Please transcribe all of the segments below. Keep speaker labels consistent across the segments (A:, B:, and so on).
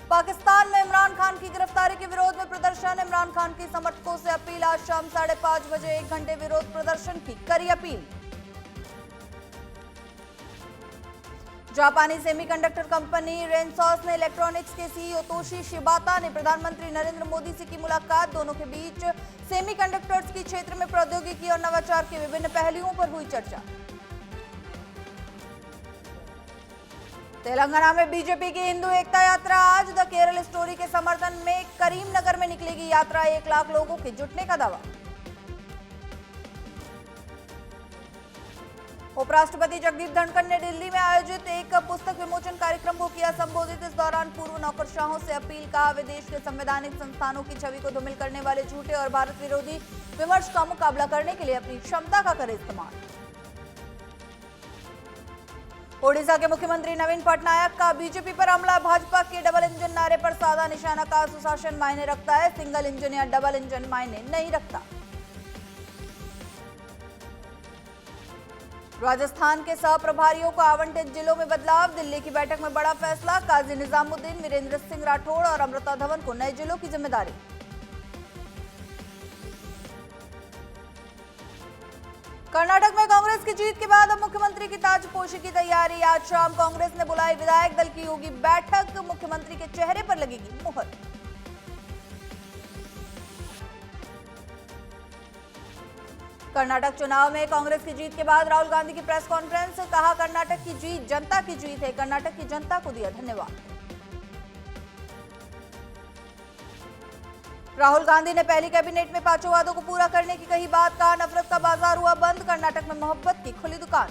A: पाकिस्तान में इमरान खान की गिरफ्तारी के विरोध में प्रदर्शन। इमरान खान के समर्थकों से अपील। आज शाम 5:30 बजे 1 घंटे विरोध प्रदर्शन की करी अपील। जापानी सेमीकंडक्टर कंपनी रेनसॉस ने इलेक्ट्रॉनिक्स के सीईओ तोशी शिबाता ने प्रधानमंत्री नरेंद्र मोदी से की मुलाकात। दोनों के बीच सेमीकंडक्टर्स के क्षेत्र में प्रौद्योगिकी और नवाचार के विभिन्न पहलुओं पर हुई चर्चा। तेलंगाना में बीजेपी की हिंदू एकता यात्रा आज। द केरल स्टोरी के समर्थन में करीमनगर में निकलेगी यात्रा। 1 लाख लोगों के जुटने का दावा। उपराष्ट्रपति जगदीप धनखड़ ने दिल्ली में आयोजित एक पुस्तक विमोचन कार्यक्रम को किया संबोधित। इस दौरान पूर्व नौकरशाहों से अपील। कहा, वे देश के संवैधानिक संस्थानों की छवि को धूमिल करने वाले झूठे और भारत विरोधी विमर्श का मुकाबला करने के लिए अपनी क्षमता का करें इस्तेमाल। ओडिशा के मुख्यमंत्री नवीन पटनायक का बीजेपी पर हमला। भाजपा के डबल इंजन नारे पर साधा निशाना। का सुशासन मायने रखता है, सिंगल इंजन या डबल इंजन मायने नहीं रखता। राजस्थान के सह प्रभारियों को आवंटित जिलों में बदलाव। दिल्ली की बैठक में बड़ा फैसला। काजी निजामुद्दीन, वीरेंद्र सिंह राठौड़ और अमृता धवन को नए जिलों की जिम्मेदारी। कर्नाटक में कांग्रेस की जीत के बाद अब मुख्यमंत्री की ताजपोशी की तैयारी। आज शाम कांग्रेस ने बुलाई विधायक दल की होगी बैठक। मुख्यमंत्री के चेहरे पर लगेगी मुहर। कर्नाटक चुनाव में कांग्रेस की जीत के बाद राहुल गांधी की प्रेस कॉन्फ्रेंस। कहा, कर्नाटक की जीत जनता की जीत है। कर्नाटक की जनता को दिया धन्यवाद। राहुल गांधी ने पहली कैबिनेट में 5 वादों को पूरा करने की कही बात। कहा, नफरत का बाजार हुआ बंद। कर्नाटक में मोहब्बत की खुली दुकान।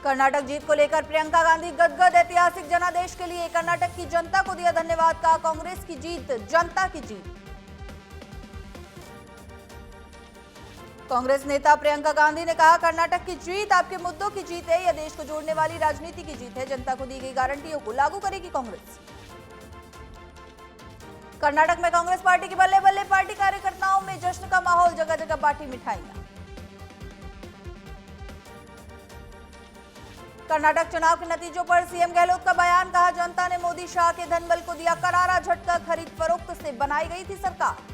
A: कर्नाटक जीत को लेकर प्रियंका गांधी गदगद। ऐतिहासिक जनादेश के लिए कर्नाटक की जनता को दिया धन्यवाद। कहा, कांग्रेस की जीत जनता की जीत। कांग्रेस नेता प्रियंका गांधी ने कहा, कर्नाटक की जीत आपके मुद्दों की जीत है। यह देश को जोड़ने वाली राजनीति की जीत है। जनता को दी गई गारंटियों को लागू करेगी कांग्रेस। कर्नाटक में कांग्रेस पार्टी की बल्ले बल्ले। पार्टी कार्यकर्ताओं में जश्न का माहौल। जगह जगह बांटी मिठाइयां। कर्नाटक चुनाव के नतीजों पर सीएम गहलोत का बयान। कहा, जनता ने मोदी शाह के धनबल को दिया करारा झटका। खरीद फरोख्त से बनाई गई थी सरकार।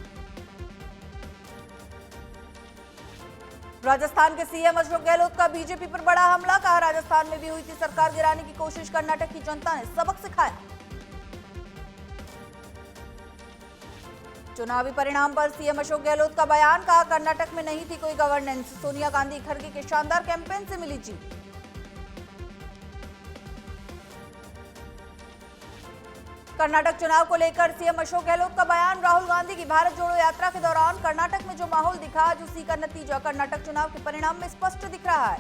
A: राजस्थान के सीएम अशोक गहलोत का बीजेपी पर बड़ा हमला। कहा, राजस्थान में भी हुई थी सरकार गिराने की कोशिश। कर्नाटक की जनता ने सबक सिखाया। चुनावी परिणाम पर सीएम अशोक गहलोत का बयान। कहा, कर्नाटक में नहीं थी कोई गवर्नेंस। सोनिया गांधी खड़गे के शानदार कैंपेन से मिली जीत। कर्नाटक चुनाव को लेकर सीएम अशोक गहलोत का बयान। राहुल गांधी की भारत जोड़ो यात्रा के दौरान कर्नाटक में जो माहौल दिखा, आज उसी का नतीजा कर्नाटक चुनाव के परिणाम में स्पष्ट दिख रहा है।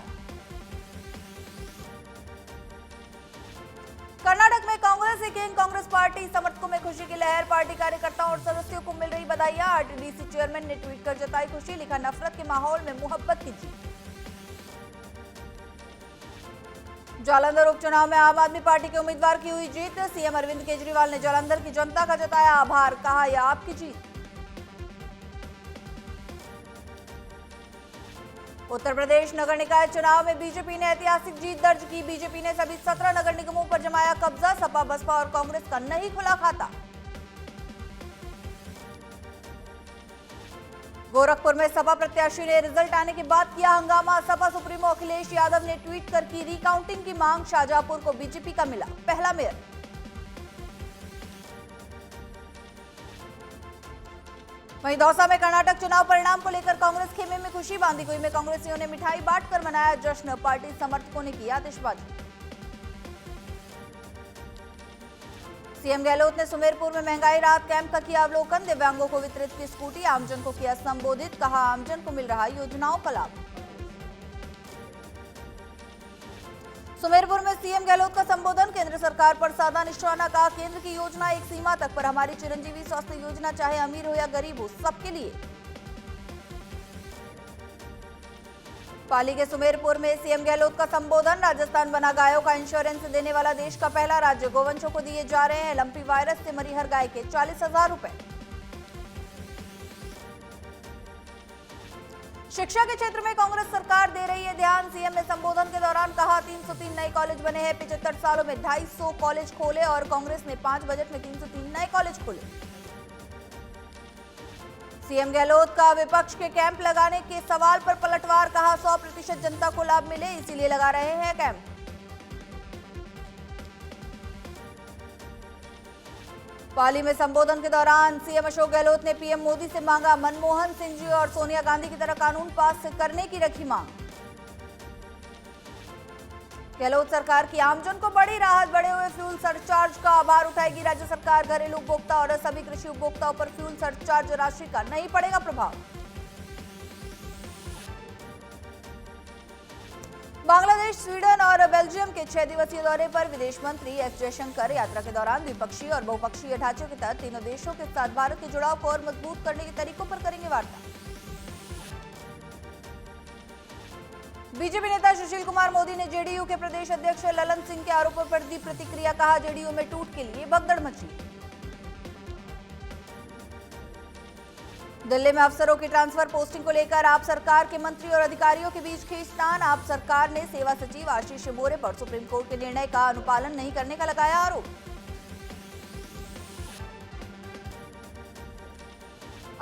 A: कर्नाटक में कांग्रेस किंग कांग्रेस पार्टी समर्थकों में खुशी की लहर। पार्टी कार्यकर्ताओं और सदस्यों को मिल रही बधाइयां। आरटीडीसी चेयरमैन ने ट्वीट कर जताई खुशी। लिखा, नफरत के माहौल में मोहब्बत की जीत। जालंधर उपचुनाव में आम आदमी पार्टी के उम्मीदवार की हुई जीत। सीएम अरविंद केजरीवाल ने जालंधर की जनता का जताया आभार। कहा, यह आपकी जीत। उत्तर प्रदेश नगर निकाय चुनाव में बीजेपी ने ऐतिहासिक जीत दर्ज की। बीजेपी ने सभी 17 नगर निगमों पर जमाया कब्जा। सपा, बसपा और कांग्रेस का नहीं खुला खाता। गोरखपुर में सपा प्रत्याशी ने रिजल्ट आने के बाद किया हंगामा। सपा सुप्रीमो अखिलेश यादव ने ट्वीट कर की रिकाउंटिंग की मांग। शाहजहांपुर को बीजेपी का मिला पहला मेयर। वहीं दौसा में कर्नाटक चुनाव परिणाम को लेकर कांग्रेस खेमे में खुशी। बांदीकुई में कांग्रेसियों ने मिठाई बांटकर मनाया जश्न। पार्टी समर्थकों ने की आतिशबाजी। सीएम गहलोत ने सुमेरपुर में महंगाई राहत कैंप का किया अवलोकन। दिव्यांगों को वितरित की स्कूटी। आमजन को किया संबोधित। कहा, आमजन को मिल रहा योजनाओं का लाभ। सुमेरपुर में सीएम गहलोत का संबोधन। केंद्र सरकार पर साधा निशाना। कहा, केंद्र की योजना एक सीमा तक, पर हमारी चिरंजीवी स्वास्थ्य योजना चाहे अमीर हो या गरीब हो, सबके लिए। पाली के सुमेरपुर में सीएम गहलोत का संबोधन। राजस्थान बना गायों का इंश्योरेंस देने वाला देश का पहला राज्य। गोवंशों को दिए जा रहे हैं लंपी वायरस से मरी हर गाय के 40,000 रुपए। शिक्षा के क्षेत्र में कांग्रेस सरकार दे रही है ध्यान। सीएम ने संबोधन के दौरान कहा 303 नए कॉलेज बने हैं। 75 सालों में 250 कॉलेज खोले और कांग्रेस ने 5 बजट में 303 नए कॉलेज खोले। सीएम गहलोत का विपक्ष के कैंप लगाने के सवाल पर पलटवार, कहा 100% जनता को लाभ मिले इसीलिए लगा रहे हैं कैंप। पाली में संबोधन के दौरान सीएम अशोक गहलोत ने पीएम मोदी से मांगा मनमोहन सिंह जी और सोनिया गांधी की तरह कानून पास करने की रखी मांग। गहलोत सरकार की आमजन को बड़ी राहत, बढ़े हुए फ्यूल सरचार्ज का आभार उठाएगी राज्य सरकार। घरेलू उपभोक्ता और सभी कृषि उपभोक्ताओं पर फ्यूल सरचार्ज राशि का नहीं पड़ेगा प्रभाव। बांग्लादेश, स्वीडन और बेल्जियम के 6 दिवसीय दौरे पर विदेश मंत्री एस जयशंकर यात्रा के दौरान द्विपक्षीय और बहुपक्षीय ढांचे के तहत तीनों देशों के साथ भारत के जुड़ाव को और मजबूत करने के तरीकों पर करेंगे वार्ता। बीजेपी नेता सुशील कुमार मोदी ने जेडीयू के प्रदेश अध्यक्ष ललन सिंह के आरोपों पर दी प्रतिक्रिया, कहा जेडीयू में टूट के लिए भगदड़ मची। दिल्ली में अफसरों की ट्रांसफर पोस्टिंग को लेकर आप सरकार के मंत्री और अधिकारियों के बीच खींचतान। आप सरकार ने सेवा सचिव आशीष मोरे पर सुप्रीम कोर्ट के निर्णय का अनुपालन नहीं करने का लगाया आरोप।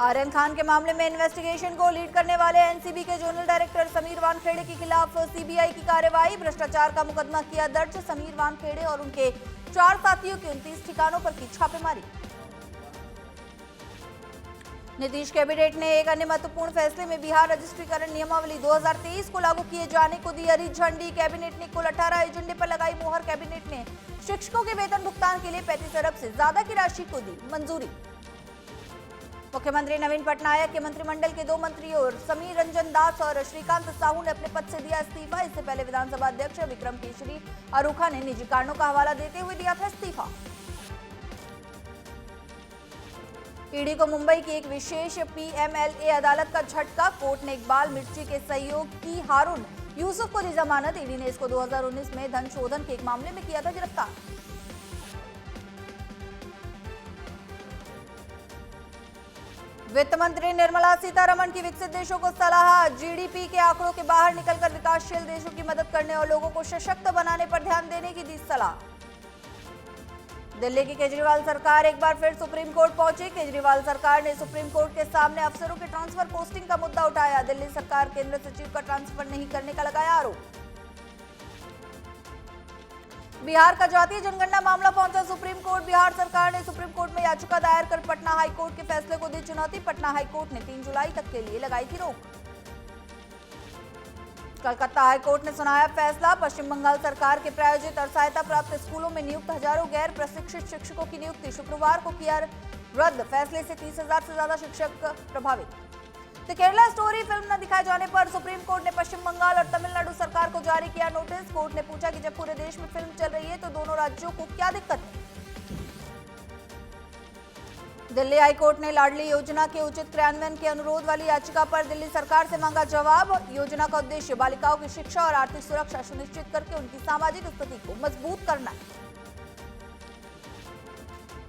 A: आर्यन खान के मामले में इन्वेस्टिगेशन को लीड करने वाले एनसीबी के जोनल डायरेक्टर समीर वानखेड़े के खिलाफ सीबीआई की कार्रवाई। भ्रष्टाचार का मुकदमा किया दर्ज। समीर वानखेड़े और उनके 4 साथियों के 29 ठिकानों पर की छापेमारी। नीतीश कैबिनेट ने एक अन्य महत्वपूर्ण फैसले में बिहार रजिस्ट्रीकरण नियमावली 2023 को लागू किए जाने को दी हरी झंडी। कैबिनेट ने कुल 18 एजेंडे पर लगाई मोहर। कैबिनेट ने शिक्षकों के वेतन भुगतान के लिए 35 अरब से ज्यादा की राशि को दी मंजूरी। मुख्यमंत्री नवीन पटनायक के मंत्रिमंडल के 2 मंत्रियों समीर रंजन दास और श्रीकांत साहू ने अपने पद से दिया इस्तीफा। इससे पहले विधानसभा अध्यक्ष विक्रम केसरी अरूखा ने निजी कारणों का हवाला देते हुए दिया था इस्तीफा। ईडी को मुंबई की एक विशेष पीएमएलए अदालत का झटका। कोर्ट ने इकबाल मिर्ची के सहयोगी हारून यूसुफ को दी जमानत। ईडी ने इसको 2019 में धन शोधन के एक मामले में किया था गिरफ्तार। वित्त मंत्री निर्मला सीतारमण की विकसित देशों को सलाह। जीडीपी के आंकड़ों के बाहर निकलकर विकासशील देशों की मदद करने और लोगों को सशक्त बनाने पर ध्यान देने की दी सलाह। दिल्ली की केजरीवाल सरकार एक बार फिर सुप्रीम कोर्ट पहुंची। केजरीवाल सरकार ने सुप्रीम कोर्ट के सामने अफसरों के ट्रांसफर पोस्टिंग का मुद्दा उठाया। दिल्ली सरकार केंद्र सचिव का ट्रांसफर नहीं करने का लगाया आरोप। बिहार का जातीय जनगणना मामला पहुंचा सुप्रीम कोर्ट। बिहार सरकार ने सुप्रीम कोर्ट में याचिका दायर कर पटना हाईकोर्ट के फैसले को दी चुनौती। पटना हाईकोर्ट ने 3 जुलाई तक के लिए लगाई थी रोक। कलकत्ता हाईकोर्ट ने सुनाया फैसला। पश्चिम बंगाल सरकार के प्रायोजित और सहायता प्राप्त स्कूलों में नियुक्त हजारों गैर प्रशिक्षित शिक्षकों की नियुक्ति शुक्रवार को किया रद्द। फैसले से 30,000 से ज्यादा शिक्षक प्रभावित। तो केरला स्टोरी फिल्म न दिखाए जाने पर सुप्रीम कोर्ट ने पश्चिम बंगाल और तमिलनाडु सरकार को जारी किया नोटिस। कोर्ट ने पूछा कि जब पूरे देश में फिल्म चल रही है तो दोनों राज्यों को क्या दिक्कत है। दिल्ली हाईकोर्ट ने लाडली योजना के उचित क्रियान्वयन के अनुरोध वाली याचिका पर दिल्ली सरकार से मांगा जवाब। योजना का उद्देश्य बालिकाओं की शिक्षा और आर्थिक सुरक्षा सुनिश्चित करके उनकी सामाजिक स्थिति को मजबूत करना है।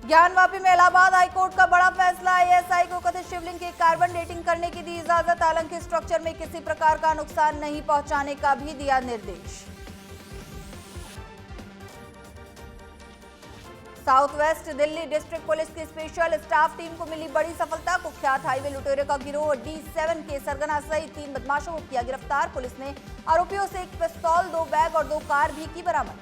A: ज्ञानवापी में इलाहाबाद हाईकोर्ट का बड़ा फैसला। आईएसआई को कथित शिवलिंग की कार्बन डेटिंग करने की दी इजाजत। हालांकि स्ट्रक्चर में किसी प्रकार का नुकसान नहीं पहुंचाने का भी दिया निर्देश। South west Delhi district police की स्पेशल स्टाफ टीम को मिली बड़ी सफलता। कुख्यात हाईवे लुटेरे का गिरोह D7 के सरगना सहित 3 बदमाशों को किया गिरफ्तार। पुलिस ने आरोपियों से 1 पिस्तौल, 2 बैग और 2 कार भी की बरामद।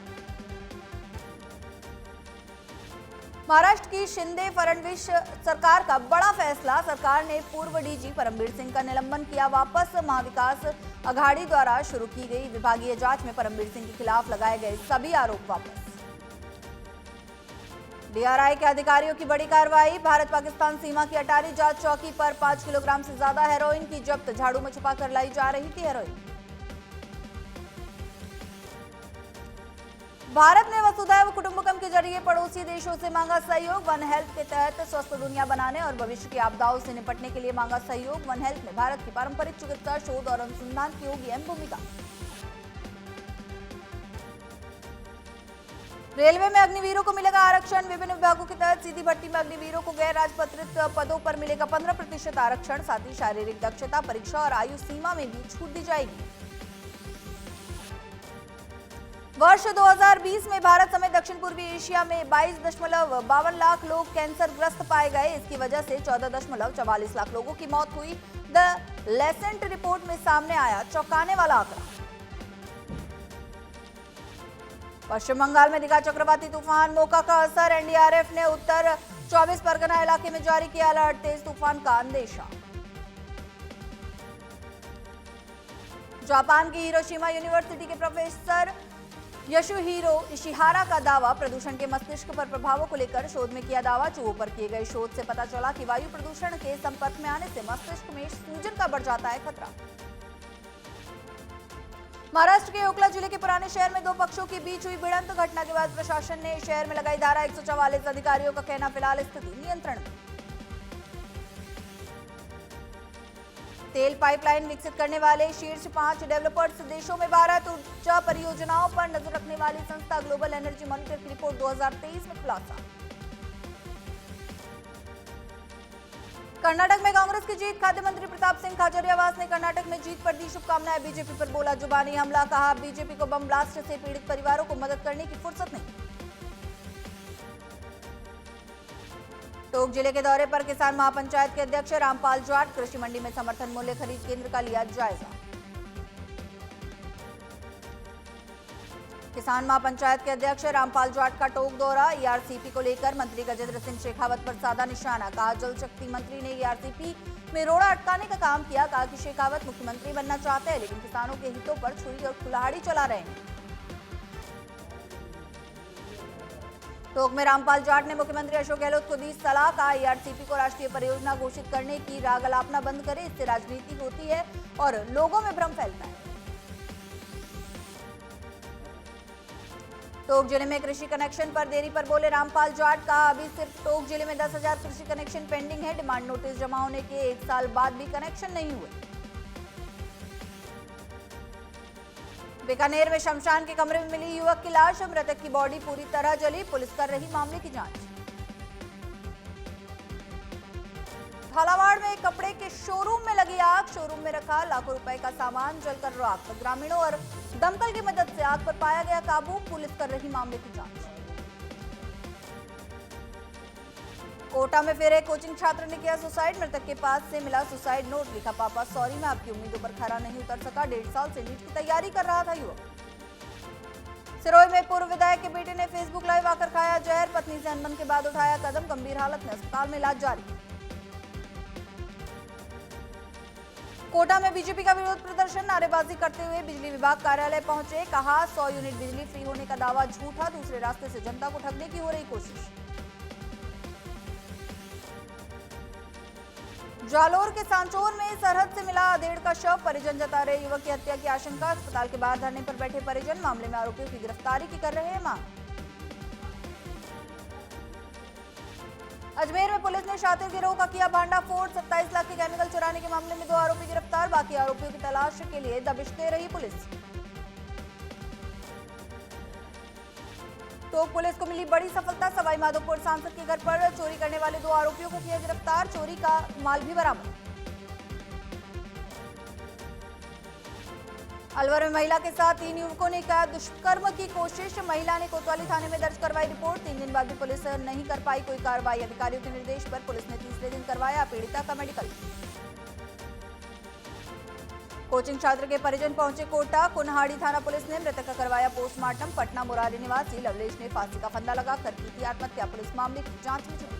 A: महाराष्ट्र की शिंदे फडणवीस सरकार का बड़ा फैसला। सरकार ने पूर्व डीजी परमबीर सिंह का निलंबन किया वापस। महाविकास अघाड़ी द्वारा शुरू की गई विभागीय जांच में परमबीर सिंह के खिलाफ लगाए गए सभी आरोप वापस। डीआरआई के अधिकारियों की बड़ी कार्रवाई। भारत पाकिस्तान सीमा की अटारी जांच चौकी पर 5 किलोग्राम से ज्यादा हेरोइन की जब्त। झाड़ू में छुपाकर लाई जा रही थी हेरोइन। भारत ने वसुधैव कुटुंबकम के जरिए पड़ोसी देशों से मांगा सहयोग। वन हेल्थ के तहत स्वस्थ दुनिया बनाने और भविष्य की आपदाओं से निपटने के लिए मांगा सहयोग। वन हेल्थ में भारत की पारंपरिक चिकित्सा, शोध और अनुसंधान की होगी अहम भूमिका। रेलवे में अग्निवीरों को मिलेगा आरक्षण। विभिन्न विभागों के तहत सीधी भर्ती में अग्निवीरों को गैर राजपत्रित पदों पर मिलेगा 15% आरक्षण। साथ ही शारीरिक दक्षता परीक्षा और आयु सीमा में भी छूट दी जाएगी। वर्ष 2020 में भारत समेत दक्षिण पूर्वी एशिया में 22.52 लाख लोग कैंसर ग्रस्त पाए गए। इसकी वजह से 14.44 लाख लोगों की मौत हुई। द लेसेंट रिपोर्ट में सामने आया चौंकाने वाला आंकड़ा। पश्चिम बंगाल में दिखा चक्रवाती तूफान मोका का असर। एनडीआरएफ ने उत्तर 24 परगना इलाके में जारी किया अलर्ट। तेज तूफान का अंदेशा। जापान की हिरोशिमा यूनिवर्सिटी के प्रोफेसर यशुहिरो इशिहारा का दावा। प्रदूषण के मस्तिष्क पर प्रभावों को लेकर शोध में किया दावा। चूहों पर किए गए शोध से पता चला कि वायु प्रदूषण के संपर्क में आने से मस्तिष्क में सूजन का बढ़ जाता है खतरा। महाराष्ट्र के ओखला जिले के पुराने शहर में दो पक्षों के बीच हुई भिड़ंत। घटना के बाद प्रशासन ने शहर में लगाई धारा 144। अधिकारियों का कहना फिलहाल स्थिति नियंत्रण में। तेल पाइपलाइन विकसित करने वाले शीर्ष 5 डेवलपर्स देशों में भारत। ऊर्जा परियोजनाओं पर नजर रखने वाली संस्था ग्लोबल एनर्जी मॉनिटर की रिपोर्ट 2023 में खुलासा। कर्नाटक में कांग्रेस की जीत। खाद्य मंत्री प्रताप सिंह खाचरियावास ने कर्नाटक में जीत पर दी शुभकामनाएं। बीजेपी पर बोला जुबानी हमला। कहा बीजेपी को बम ब्लास्ट से पीड़ित परिवारों को मदद करने की फुर्सत नहीं। टोंक जिले के दौरे पर किसान महापंचायत के अध्यक्ष रामपाल जाट। कृषि मंडी में समर्थन मूल्य खरीद केंद्र का लिया जायजा। किसान महापंचायत के अध्यक्ष रामपाल जाट का टोंक दौरा। ईआरसीपी को लेकर मंत्री गजेंद्र सिंह शेखावत पर साधा निशाना। कहा जल शक्ति मंत्री ने ईआरसीपी में रोड़ा अटकाने का काम किया। कहा कि शेखावत मुख्यमंत्री बनना चाहते हैं लेकिन किसानों के हितों पर छुरी और कुल्हाड़ी चला रहे हैं। टोंक में रामपाल जाट ने मुख्यमंत्री अशोक गहलोत को दी सलाह। कहा ईआरसीपी को राष्ट्रीय परियोजना घोषित करने की राग अलापना बंद करे। इससे राजनीति होती है और लोगों में भ्रम फैलता है। टोंक जिले में कृषि कनेक्शन पर देरी पर बोले रामपाल जाट। कहा अभी सिर्फ टोंक जिले में 10,000 कृषि कनेक्शन पेंडिंग है। डिमांड नोटिस जमा होने के 1 साल बाद भी कनेक्शन नहीं हुए। बीकानेर में शमशान के कमरे में मिली युवक की लाश। मृतक की बॉडी पूरी तरह जली। पुलिस कर रही मामले की जांच। झालावाड़ में एक कपड़े के शोरूम में लगी आग। शोरूम में रखा लाखों रुपए का सामान जलकर राख। ग्रामीणों और दमकल की मदद से आग पर पाया गया काबू। पुलिस कर रही मामले की जांच। कोटा में फिर एक कोचिंग छात्र ने किया सुसाइड। मृतक के पास से मिला सुसाइड नोट। लिखा पापा सॉरी, मैं आपकी उम्मीदों पर खरा नहीं उतर सका। 1.5 साल से नीट की तैयारी कर रहा था युवक। सिरोही में पूर्व विधायक के बेटे ने फेसबुक लाइव आकर खाया जहर। पत्नी से अनबन के बाद उठाया कदम। गंभीर हालत में अस्पताल में इलाज जारी। कोटा में बीजेपी का विरोध प्रदर्शन। नारेबाजी करते हुए बिजली विभाग कार्यालय पहुंचे। कहा 100 यूनिट बिजली फ्री होने का दावा झूठा। दूसरे रास्ते से जनता को ठगने की हो रही कोशिश। जालोर के सांचौर में सरहद से मिला अधेड़ का शव। परिजन जता रहे युवक की हत्या की आशंका। अस्पताल के बाहर धरने पर बैठे परिजन। मामले में आरोपियों की गिरफ्तारी की कर रहे हैं मांग। अजमेर में पुलिस ने शातिर गिरोह का किया भांडाफोड़। 27 लाख के केमिकल चुराने के मामले में 2 आरोपी गिरफ्तार। बाकी आरोपियों की तलाश के लिए दबिश दे रही पुलिस। टोंक पुलिस को मिली बड़ी सफलता। सवाई माधोपुर सांसद के घर पर चोरी करने वाले 2 आरोपियों को किया गिरफ्तार। चोरी का माल भी बरामद। अलवर में महिला के साथ 3 युवकों ने किया दुष्कर्म की कोशिश। महिला ने कोतवाली थाने में दर्ज करवाई रिपोर्ट। 3 दिन बाद भी पुलिस नहीं कर पाई कोई कार्रवाई। अधिकारियों के निर्देश पर पुलिस ने तीसरे दिन करवाया पीड़िता का मेडिकल। कोचिंग छात्र के परिजन पहुंचे कोटा। कुन्हाड़ी थाना पुलिस ने मृतक का करवाया पोस्टमार्टम। पटना मुरारी निवासी लवलेश ने फांसी का फंदा लगाकर की थी आत्महत्या। पुलिस मामले की जांच में जुटी।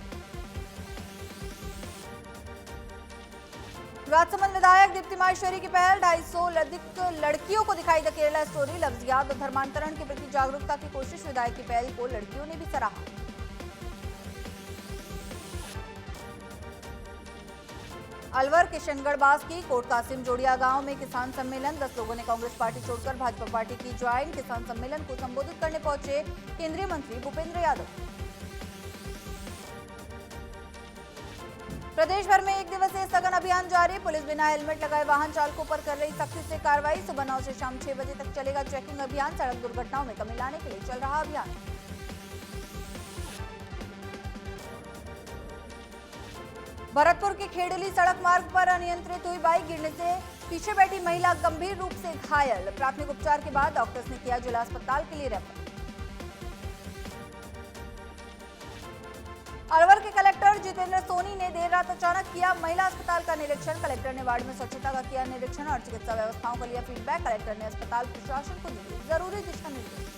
A: राजसमंद विधायक दीप्ति माहेश्वरी की पहल। 250 अधिक लड़कियों को दिखाई द केरला स्टोरी। लफ्जियात और धर्मांतरण के प्रति जागरूकता की कोशिश। विधायक की पहल को लड़कियों ने भी सराहा। अलवर किशनगढ़ बास्की कोट कासिम जोड़िया गांव में किसान सम्मेलन। 10 लोगों ने कांग्रेस पार्टी छोड़कर भाजपा पार्टी की ज्वाइन। किसान सम्मेलन को संबोधित करने पहुंचे केंद्रीय मंत्री भूपेंद्र यादव। प्रदेश भर में 1 दिवसीय स्थगन अभियान जारी। पुलिस बिना हेलमेट लगाए वाहन चालकों पर कर रही सख्ती से कार्रवाई। सुबह 9 से शाम 6 बजे तक चलेगा चेकिंग अभियान। सड़क दुर्घटनाओं में कमी लाने के लिए चल रहा अभियान। भरतपुर के खेड़ली सड़क मार्ग पर अनियंत्रित हुई बाइक गिरने से पीछे बैठी महिला गंभीर रूप से घायल। प्राथमिक उपचार के बाद डॉक्टर्स ने किया जिला अस्पताल के लिए रेफर। अलवर के कलेक्टर जितेंद्र सोनी ने देर रात अचानक किया महिला अस्पताल का निरीक्षण। कलेक्टर ने वार्ड में स्वच्छता का किया निरीक्षण और चिकित्सा व्यवस्थाओं का लिया फीडबैक। कलेक्टर ने अस्पताल प्रशासन को दिए जरूरी दिशा निर्देश।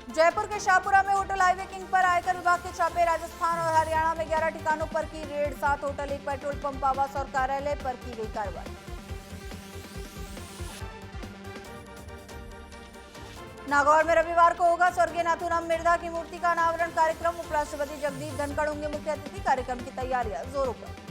A: जयपुर के शाहपुरा में होटल हाईवे किंग पर आयकर विभाग के छापे। राजस्थान और हरियाणा में 11 ठिकानों पर की रेड। 7 होटल, 1 पेट्रोल पंप, आवास और कार्यालय पर की गई कार्रवाई। नागौर में रविवार को होगा स्वर्गीय नाथूराम मिर्धा की मूर्ति का अनावरण कार्यक्रम। उपराष्ट्रपति जगदीप धनखड़ होंगे मुख्य अतिथि। कार्यक्रम की तैयारियां जोरों पर।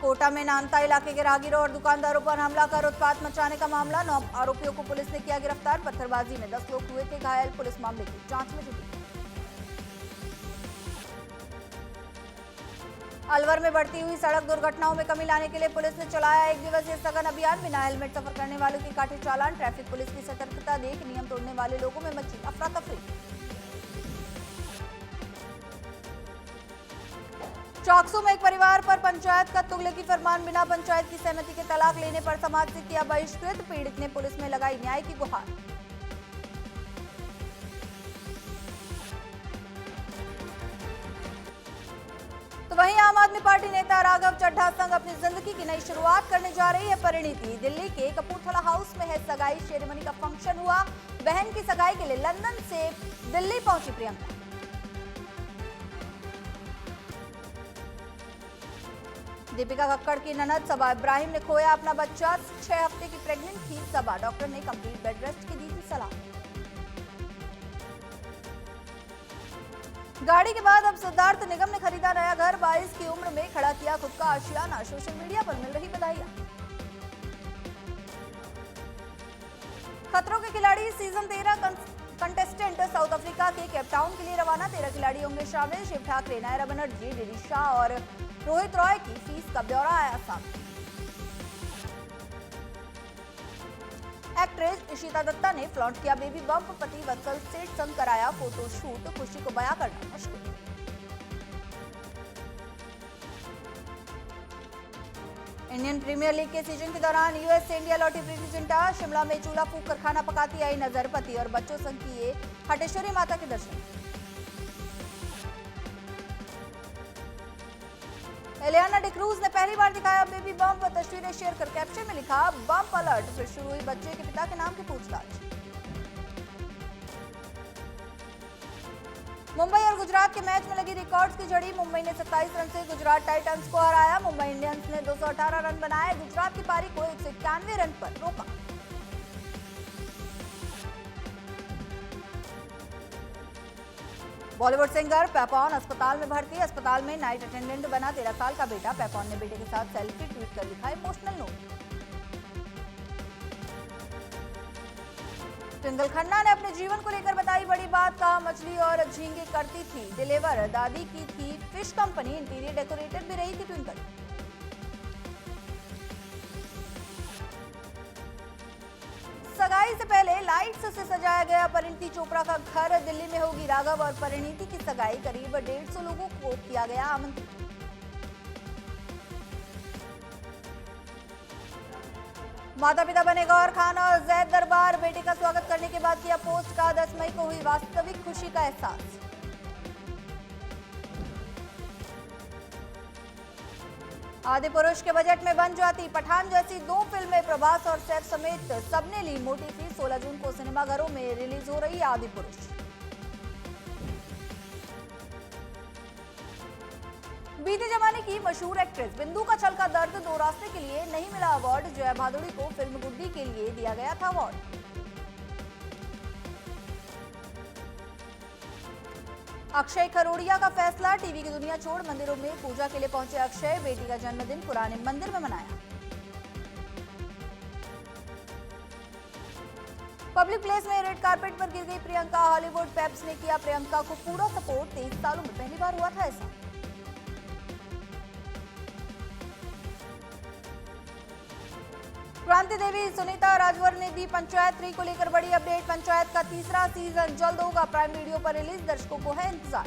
A: कोटा में नानता इलाके के राहगीरों और दुकानदारों पर हमला कर उत्पात मचाने का मामला। 9 आरोपियों को पुलिस ने किया गिरफ्तार। पत्थरबाजी में 10 लोग हुए थे घायल। पुलिस मामले की जांच में जुटी। अलवर में बढ़ती हुई सड़क दुर्घटनाओं में कमी लाने के लिए पुलिस ने चलाया 1 दिवसीय सघन अभियान। बिना हेलमेट सफर करने वालों की काटे चालान। ट्रैफिक पुलिस की सतर्कता देख नियम तोड़ने वाले लोगों में मची अफरा तफरी। चाकसू में एक परिवार पर पंचायत का तुगलकी फरमान। बिना पंचायत की सहमति के तलाक लेने पर समाज से किया बहिष्कृत। पीड़ित ने पुलिस में लगाई न्याय की गुहार। तो वहीं आम आदमी पार्टी नेता राघव चड्ढा संग अपनी जिंदगी की नई शुरुआत करने जा रही है परिणीति। दिल्ली के कपूरथला हाउस में है सगाई। सेरेमनी का फंक्शन हुआ। बहन की सगाई के लिए लंदन से दिल्ली पहुंची प्रियंका। दीपिका कक्कड़ की ननद सबा इब्राहिम ने खोया अपना बच्चा। 6 हफ्ते की प्रेग्नेंट थी सबा। डॉक्टर ने कंप्लीट बेड रेस्ट की दी थी सलाह। गाड़ी के बाद अब सिद्धार्थ निगम ने खरीदा नया घर। 22 की उम्र में खड़ा किया खुद का आशियाना। सोशल मीडिया पर मिल रही बधाइयां। खतरों के खिलाड़ी सीजन 13 कंटेस्टेंट साउथ अफ्रीका के केपटाउन के लिए रवाना। 13 खिलाड़ी होंगे शामिल। शिव ठाकरे, नायरा बनर्जी, डीडी शाह और रोहित रॉय की फीस का ब्यौरा आया सामने। एक्ट्रेस इशिता दत्ता ने फ्लॉन्ट किया बेबी बम्प। पति वत्सल सेठ संग कराया फोटो शूट। खुशी को बयां करना मुश्किल। इंडियन प्रीमियर लीग के सीजन के दौरान यूएस से इंडिया लौटी प्रीति जिंटा। शिमला में चूल्हा फूंक कर खाना पकाती आई नजर। पति और बच्चों संग किए हटेश्वरी माता के दर्शन। एलियाना डिक्रूज ने पहली बार दिखाया बेबी बम्प। तस्वीरें शेयर कर कैप्शन में लिखा बम्प अलर्ट। फिर शुरू हुई बच्चे के पिता के नाम की पूछताछ। मुंबई और गुजरात के मैच में लगी रिकॉर्ड्स की झड़ी। मुंबई ने 27 रन से गुजरात टाइटंस को हराया। मुंबई इंडियंस ने 218 रन बनाए। गुजरात की पारी को 191 रन पर रोका। बॉलीवुड सिंगर पेपॉन अस्पताल में भर्ती। अस्पताल में नाइट अटेंडेंट बना 13 साल का बेटा। पेपॉन ने बेटे के साथ सेल्फी ट्वीट कर लिखा इमोशनल नोट। ट्विंकल खन्ना ने अपने जीवन को लेकर बताई बड़ी बात। कहा मछली और झींगे करती थी डिलीवर। दादी की थी फिश कंपनी। इंटीरियर डेकोरेटर भी रही थी ट्विंकल। सगाई से पहले लाइट्स से सजाया गया परिणीति चोपड़ा का घर। दिल्ली में होगी राघव और परिणीति की सगाई। करीब 150 लोगों को किया गया आमंत्रित। माता पिता बने गौहर खान और जैद दरबार। बेटे का स्वागत करने के बाद किया पोस्ट। का 10 मई को हुई वास्तविक खुशी का एहसास। आदि पुरुष के बजट में बन जाती पठान जैसी 2 फिल्में। प्रभास और सैफ समेत सबने ली मोटी फीस। 16 जून को सिनेमाघरों में रिलीज हो रही आदि पुरुष। बीते जमाने की मशहूर एक्ट्रेस बिंदु का छल का दर्द 2 रास्ते के लिए नहीं मिला अवार्ड। जया भादुड़ी को फिल्म गुड्डी के लिए दिया गया था अवार्ड। अक्षय खरोड़िया का फैसला। टीवी की दुनिया छोड़ मंदिरों में पूजा के लिए पहुंचे अक्षय। बेटी का जन्मदिन पुराने मंदिर में मनाया। पब्लिक प्लेस में रेड कारपेट पर गिर गई प्रियंका। हॉलीवुड पेप्स ने किया प्रियंका को पूरा सपोर्ट। 23 सालों में पहली बार हुआ था ऐसा। क्रांति देवी, सुनीता राजवर ने दी पंचायत 3 को लेकर बड़ी अपडेट। पंचायत का तीसरा सीजन जल्द होगा प्राइम वीडियो पर रिलीज, दर्शकों को है इंतजार।